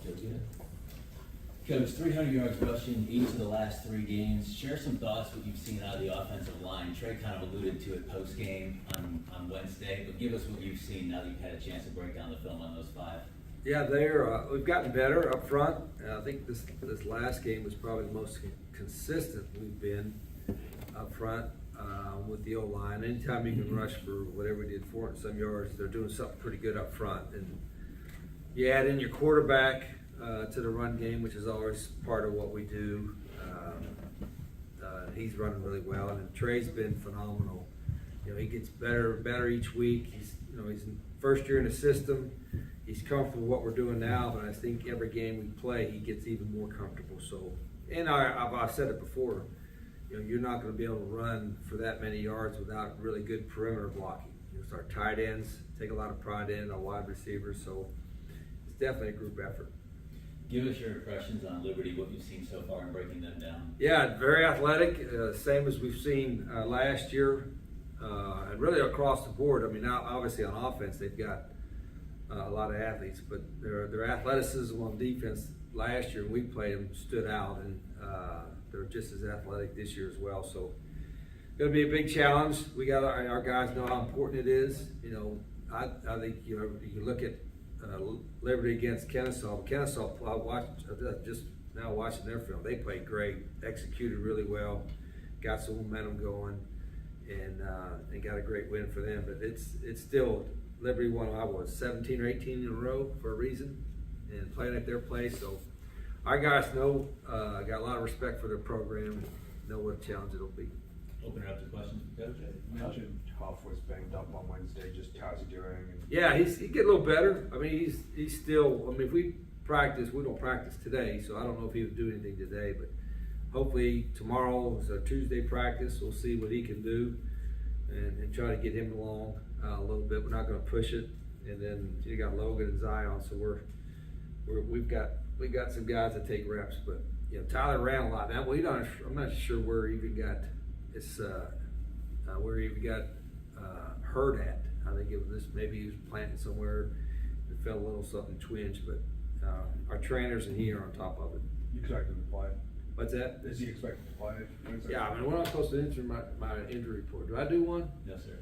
Joe good. Coach, 300 yards rushing each of the last 3 games. Share some thoughts what you've seen out of the offensive line. Trey kind of alluded to it post game on Wednesday, but give us what you've seen now that you've had a chance to break down the film on those 5. Yeah, we've gotten better up front. I think this last game was probably the most consistent we've been up front with the O-line. Anytime you can rush for whatever we did, 400 some yards, they're doing something pretty good up front. And you add in your quarterback to the run game, which is always part of what we do. He's running really well, and Trey's been phenomenal. You know, he gets better and better each week. He's in first year in the system. He's comfortable with what we're doing now, but I think every game we play, he gets even more comfortable. So, and I've said it before, you know, you're not going to be able to run for that many yards without really good perimeter blocking. You know, our tight ends take a lot of pride in, our wide receivers, so it's definitely a group effort. Give us your impressions on Liberty, what you've seen so far in breaking them down. Yeah, very athletic, same as we've seen last year, and really across the board. I mean, now obviously on offense they've got a lot of athletes, but their athleticism on defense last year when we played them stood out, and they're just as athletic this year as well. So it's going to be a big challenge. We got our guys know how important it is. You know, I think you can look at Liberty against Kennesaw. Kennesaw, I watched just now watching their film. They played great, executed really well, got some momentum going, and they got a great win for them. But it's still Liberty won, 17 or 18 in a row for a reason, and playing at their place. So our guys know, got a lot of respect for their program, know what a challenge it'll be. Open it up to questions for Coach. You mentioned Huff was banged up on Wednesday. Just how's he doing? Yeah, he's getting a little better. I mean, he's still. I mean, if we practice, we don't practice today, so I don't know if he would do anything today. But hopefully tomorrow is our Tuesday practice. We'll see what he can do, and try to get him along a little bit. We're not going to push it. And then you got Logan and Zion, so we've got some guys that take reps. But you know, Tyler ran a lot. Now I'm not sure where he even got. Where he got hurt at. I think it was maybe he was planting somewhere and felt a little something twinge, but our trainers and he are on top of it. You expect him to play? What's that? Is he expected to play Wednesday? Yeah, I mean, we're not supposed to enter my injury report. Do I do one? No, sir.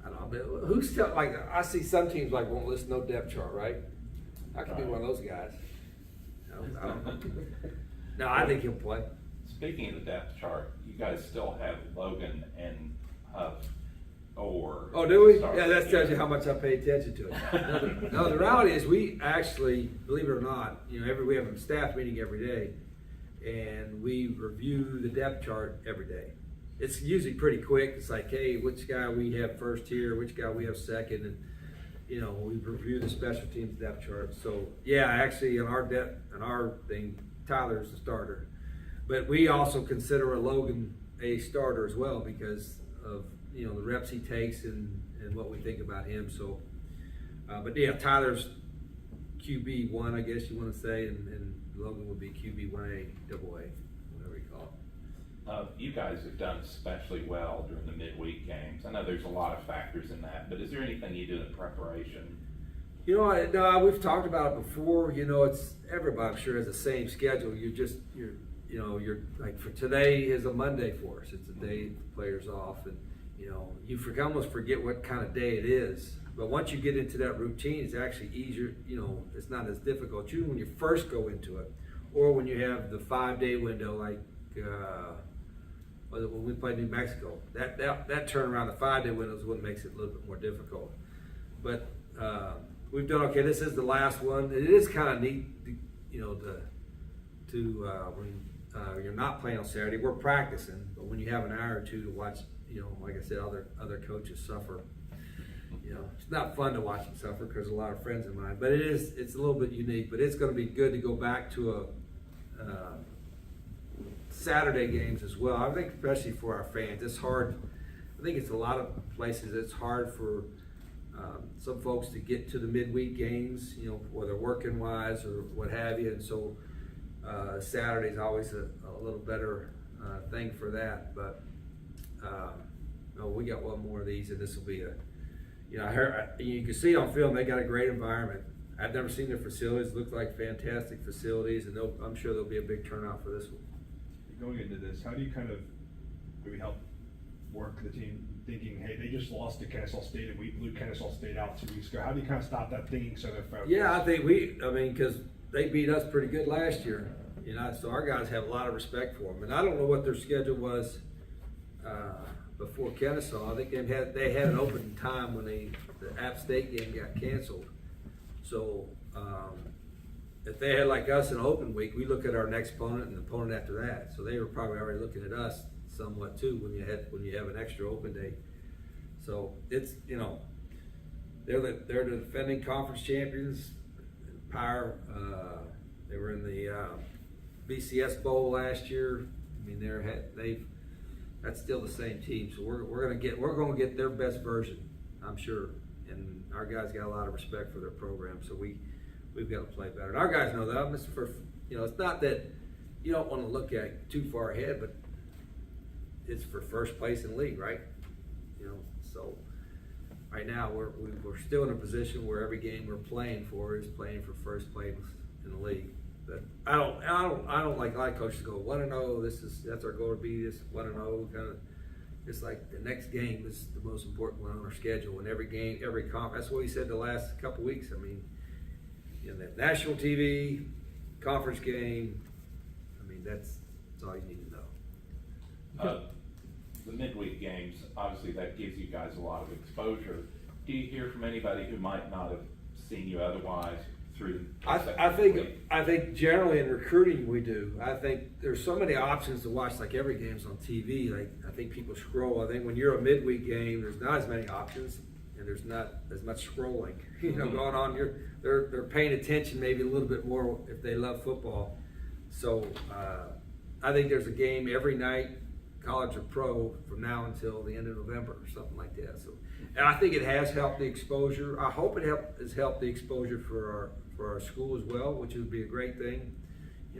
I don't know. But who's like I see some teams like won't list no depth chart, right? I could be one of those guys. I don't know. No, I think he'll play. Speaking of the depth chart, you guys still have Logan and Huff or. Oh, do we? Yeah, that tells you how much I pay attention to it. No, the reality is we actually, believe it or not, you know, we have a staff meeting every day, and we review the depth chart every day. It's usually pretty quick. It's like, hey, which guy we have first here, which guy we have second, and you know, we review the special teams depth chart. So yeah, actually, in our thing, Tyler's the starter. But we also consider a Logan a starter as well because of, you know, the reps he takes and what we think about him. So, but yeah, Tyler's QB1, I guess you want to say, and Logan would be QB1A, AA, whatever you call it. You guys have done especially well during the midweek games. I know there's a lot of factors in that, but is there anything you do in preparation? You know, no, we've talked about it before. You know, it's everybody, I'm sure, has the same schedule. You're like, for today is a Monday for us. It's a day the player's off, and you know, you almost forget what kind of day it is. But once you get into that routine, it's actually easier. You know, it's not as difficult. Usually when you first go into it, or when you have the 5-day window, like when we played New Mexico, that turnaround, the 5-day window is what makes it a little bit more difficult. But we've done okay. This is the last one. It is kind of neat, you know, when you're not playing on Saturday, we're practicing, but when you have an hour or two to watch, you know, like I said, other coaches suffer. You know, it's not fun to watch them suffer because a lot of friends of mine, but it's a little bit unique. But it's going to be good to go back to a Saturday games as well. I think especially for our fans, it's hard. I think it's a lot of places. It's hard for some folks to get to the midweek games, you know, whether working wise or what have you, and so. Saturday's always a little better thing for that, but no, we got one more of these, and this will be you know, you can see on film they got a great environment I've never seen their facilities. Look like fantastic facilities, and I'm sure there'll be a big turnout for this one. Going into this, how do you kind of maybe help work the team thinking, hey, they just lost to Kennesaw State and we blew Kennesaw State out 2 weeks ago? How do you kind of stop that thinking so they're focused? Yeah, I think because they beat us pretty good last year, so our guys have a lot of respect for them. And I don't know what their schedule was before Kennesaw. I think they had an open time when the App State game got canceled. So if they had like us an open week, we look at our next opponent and the opponent after that. So they were probably already looking at us somewhat too when you have an extra open day. So it's they're the defending conference champions. Pyre, they were in the BCS Bowl last year. I mean that's still the same team. So we're gonna get their best version, I'm sure. And our guys got a lot of respect for their program, so we've got to play better. And our guys know that. It's not that you don't want to look at too far ahead, but it's for first place in the league, right? So right now we're still in a position where every game we're playing for is playing for first place in the league. But I don't like a lot of coaches go 1-0. That's our goal to be this 1-0 kind of. It's like the next game is the most important one on our schedule. And every game, every conference. That's what he said the last couple of weeks. I mean, the national TV, conference game. I mean, that's all you need to know. The midweek games, obviously that gives you guys a lot of exposure. Do you hear from anybody who might not have seen you otherwise through the I think generally in recruiting we do. I think there's so many options to watch. Like every game's on TV. Like I think people scroll. I think when you're a midweek game, there's not as many options and there's not as much scrolling. Going on. They're paying attention maybe a little bit more if they love football. So I think there's a game every night, college or pro, from now until the end of November or something like that. So, and I think it has helped the exposure. I hope it has helped the exposure for our school as well, which would be a great thing.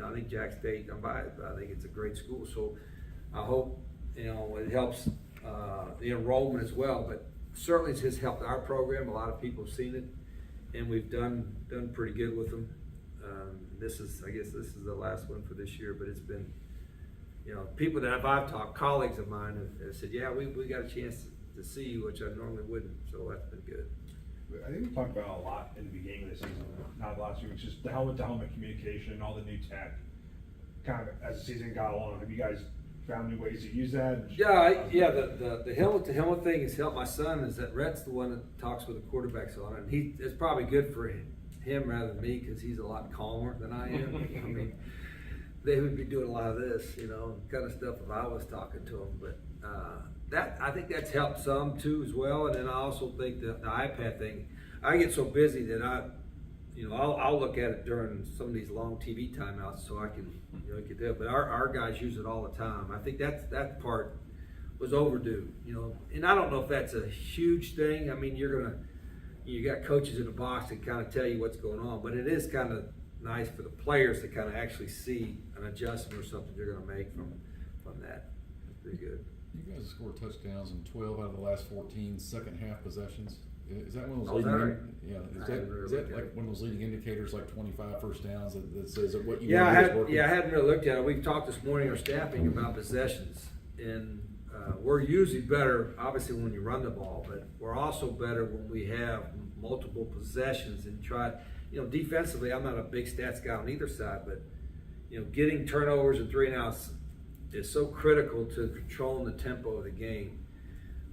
I think Jack State, I'm biased, but I think it's a great school. So I hope, it helps the enrollment as well. But certainly it has helped our program. A lot of people have seen it, and we've done pretty good with them. I guess this is the last one for this year, but it's been, people that I've talked, colleagues of mine have said, yeah, we got a chance to see you, which I normally wouldn't. So that's been good. I think we talked about it a lot in the beginning of the season, not last week. It's just the helmet-to-helmet communication and all the new tech. Kind of as the season got along, have you guys found new ways to use that? The helmet-to-helmet thing has helped my son. Is that Rhett's the one that talks with the quarterbacks on it, and it's probably good for him rather than me because he's a lot calmer than I am. I mean, they would be doing a lot of this, kind of stuff if I was talking to them. But I think that's helped some too as well. And then I also think the iPad thing, I get so busy that I'll look at it during some of these long TV timeouts so I can get there. But our guys use it all the time. I think that part was overdue, and I don't know if that's a huge thing. I mean, you got coaches in the box that kind of tell you what's going on, but it is kind of nice for the players to kind of actually see an adjustment or something they're going to make from that. It's pretty good. You guys scored touchdowns in 12 out of the last 14 second half possessions. Is that one of those Oh, is that right? Is that like one of those leading indicators, like 25 first downs that says that what you Yeah, want is working? I hadn't really looked at it. We've talked this morning, our staffing, about possessions, and we're usually better, obviously, when you run the ball, but we're also better when we have multiple possessions and try. Defensively, I'm not a big stats guy on either side, but getting turnovers and 3-and-outs is so critical to controlling the tempo of the game.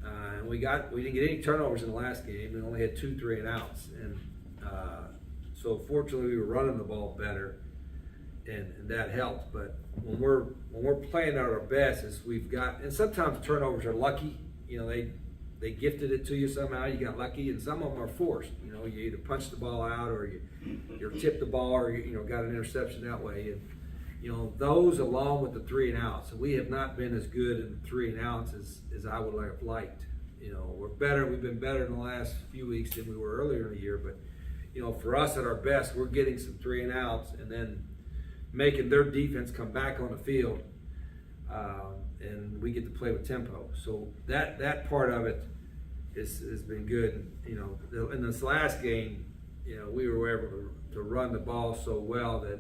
And we didn't get any turnovers in the last game. We only had 2 3-and-outs, and so fortunately we were running the ball better, and that helped. But when we're playing at our best, is we've got, and sometimes turnovers are lucky. They gifted it to you somehow. You got lucky, and some of them are forced. You either punch the ball out, or you tip the ball, or got an interception that way. And those along with the 3-and-outs. So we have not been as good in the 3-and-outs as I would have liked. We're better. We've been better in the last few weeks than we were earlier in the year. But for us at our best, we're getting some 3-and-outs and then making their defense come back on the field. And we get to play with tempo. So that part of it has been good. In this last game, we were able to run the ball so well that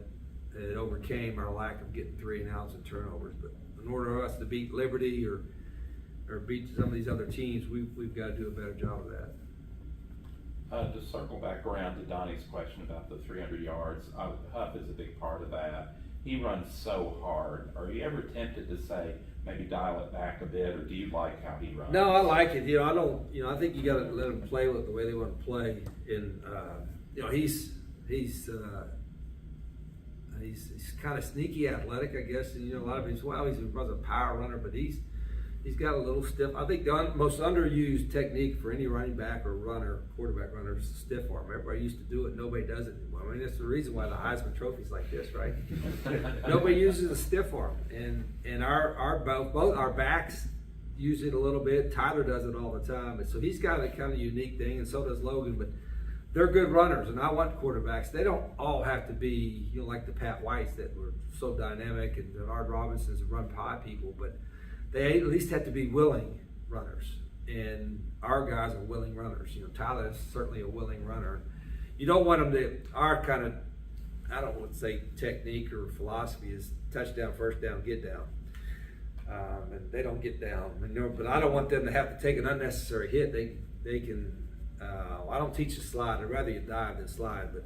it overcame our lack of getting 3 and outs and turnovers. But in order for us to beat Liberty or beat some of these other teams, we've got to do a better job of that. To circle back around to Donnie's question about the 300 yards, Huff is a big part of that. He runs so hard. Are you ever tempted to say, maybe dial it back a bit, or do you like how he runs? No, I like it. I don't. I think you got to let them play with the way they want to play. And he's kind of sneaky athletic, I guess. And a lot of he's runs a power runner, but he's got a little stiff. I think the most underused technique for any running back or quarterback runner, is stiff arm. Everybody used to do it. Nobody does it anymore. I mean, that's the reason why the Heisman Trophy's like this, right? Nobody uses a stiff arm, and both our backs use it a little bit. Tyler does it all the time, and so he's got a kind of unique thing, and so does Logan. But they're good runners, and I want quarterbacks. They don't all have to be like the Pat Whites that were so dynamic, and Bernard Robinsons that run pie people, but they at least have to be willing runners, and our guys are willing runners. Tyler is certainly a willing runner. You don't want them to, our kind of, I don't want to say technique or philosophy is touchdown, first down, get down. And they don't get down. But I don't want them to have to take an unnecessary hit. They can, I don't teach a slide. I'd rather you dive than slide, but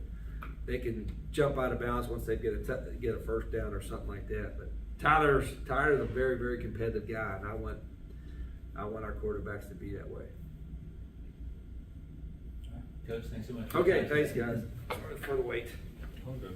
they can jump out of bounds once they get a first down or something like that. But Tyler's a very, very competitive guy, and I want our quarterbacks to be that way. Coach, thanks so much. Okay, thanks guys. Sorry for the wait. All good.